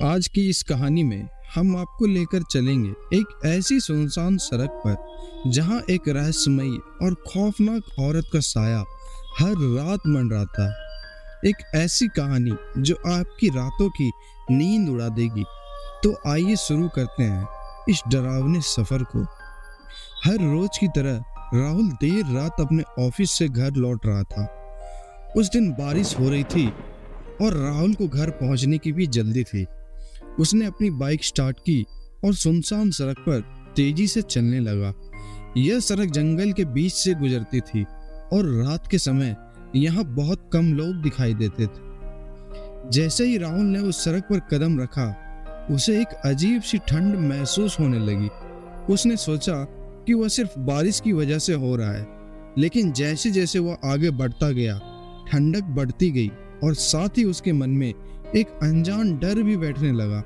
आज की इस कहानी में हम आपको लेकर चलेंगे एक ऐसी सुनसान सड़क पर जहां एक रहस्यमयी और खौफनाक औरत का साया हर रात मंडराता है। एक ऐसी कहानी जो आपकी रातों की नींद उड़ा देगी। तो आइए शुरू करते हैं इस डरावने सफर को। हर रोज की तरह राहुल देर रात अपने ऑफिस से घर लौट रहा था। उस दिन बारिश हो रही थी और राहुल को घर पहुंचने की भी जल्दी थी। उसने अपनी बाइक स्टार्ट की और सुनसान सड़क पर तेजी से चलने लगा। यह सड़क जंगल के बीच से गुजरती थी और रात के समय यहाँ बहुत कम लोग दिखाई देते थे। जैसे ही राहुल ने उस सड़क पर कदम रखा, उसे एक अजीब सी ठंड महसूस होने लगी। उसने सोचा कि वह सिर्फ बारिश की वजह से हो रहा है, लेकिन जैसे जैसे वह आगे बढ़ता गया, ठंडक बढ़ती गई और साथ ही उसके मन में एक अनजान डर भी बैठने लगा।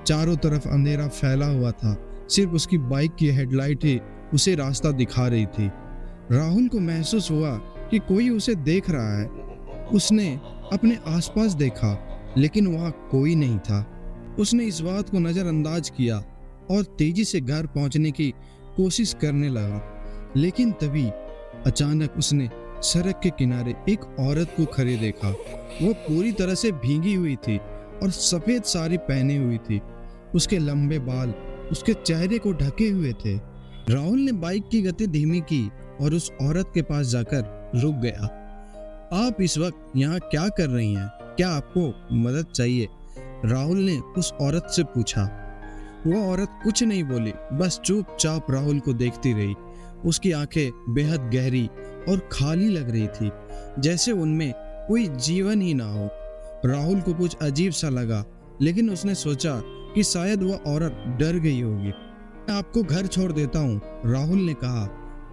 चारों तरफ अंधेरा फैला हुआ था, सिर्फ उसकी बाइक की हेडलाइट ही उसे रास्ता दिखा रही थी। राहुल को महसूस हुआ कि कोई उसे देख रहा है। उसने अपने आसपास देखा, लेकिन वहां कोई नहीं था। उसने इस बात को नजरअंदाज किया और तेजी से घर पहुंचने की कोशिश करने लगा। लेकिन तभी अचानक उसने सड़क के किनारे एक औरत को खड़े देखा। वो पूरी तरह से भीगी हुई थी और सफेद साड़ी पहने हुई थी। उसके लंबे बाल उसके चेहरे को ढके हुए थे। राहुल ने बाइक की गति धीमी की और उस औरत के पास जाकर रुक गया। आप इस वक्त यहाँ क्या कर रही हैं? क्या आपको मदद चाहिए? राहुल ने उस औरत से पूछा। वो औरत कुछ नहीं बोली, बस चुपचाप राहुल को देखती रही। उसकी आंखें बेहद गहरी और खाली लग रही थी, जैसे उनमें कोई जीवन ही ना हो। राहुल को कुछ अजीब सा लगा, लेकिन उसने सोचा कि शायद वह औरत डर गई होगी। मैं आपको घर छोड़ देता हूँ, राहुल ने कहा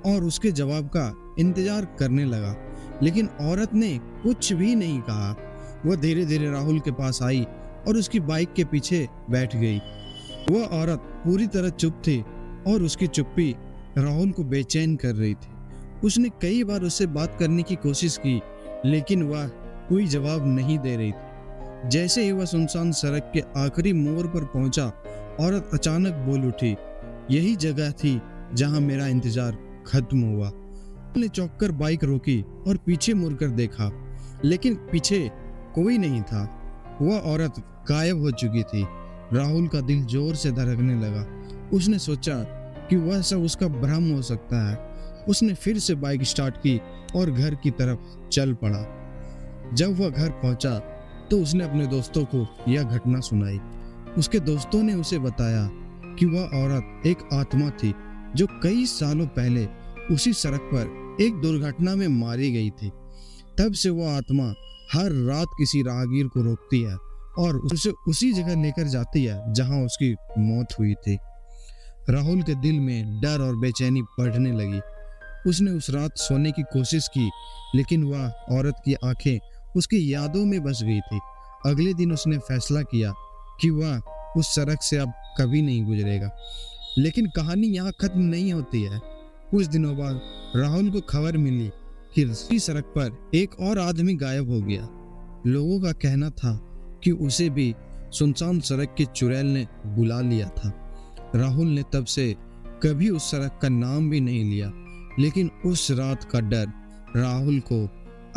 और उसके जवाब का इंतजार करने लगा। लेकिन औरत ने कुछ भी नहीं कहा। वह धीरे धीरे राहुल के पास आई और उसकी बाइक के पीछे बैठ गई। वह औरत पूरी तरह चुप थी और उसकी चुप्पी राहुल को बेचैन कर रही थी। उसने कई बार उससे बात करने की कोशिश की, लेकिन वह कोई जवाब नहीं दे रही थी। जैसे ही वह सुनसान सड़क के आखिरी मोड़ पर पहुंचा, औरत अचानक बोल उठी, यही जगह थी जहां मेरा इंतजार खत्म हुआ। उसने चौंककर बाइक रोकी और पीछे मुड़कर देखा, लेकिन पीछे कोई नहीं था। वह औरत गायब हो चुकी थी। राहुल का दिल जोर से धड़कने लगा। उसने सोचा कि वह सब उसका भ्रम हो सकता है। उसने फिर से बाइक स्टार्ट की और घर की तरफ चल पड़ा। जब वह घर पहुंचा तो उसने अपने दोस्तों को यह घटना सुनाई। उसके दोस्तों ने उसे बताया कि वह औरत एक आत्मा थी जो कई सालों पहले उसी सड़क पर एक दुर्घटना में मारी गई थी। तब से वह आत्मा हर रात किसी राहगीर को रोकती है और उसे उसी जगह लेकर जाती है जहां उसकी मौत हुई थी। राहुल के दिल में डर और बेचैनी बढ़ने लगी। उसने उस रात सोने की कोशिश की, लेकिन वह औरत की आंखें उसकी यादों में बस गई थी। अगले दिन उसने फैसला किया कि वह उस सड़क से अब कभी नहीं गुजरेगा। लेकिन कहानी यहाँ खत्म नहीं होती है। कुछ दिनों बाद राहुल को खबर मिली कि उसी सड़क पर एक और आदमी गायब हो गया। लोगों का कहना था कि उसे भी सुनसान सड़क के चुड़ैल ने बुला लिया था। राहुल ने तब से कभी उस सड़क का नाम भी नहीं लिया, लेकिन उस रात का डर राहुल को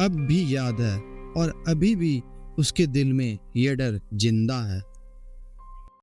अब भी याद है और अभी भी उसके दिल में यह डर जिंदा है।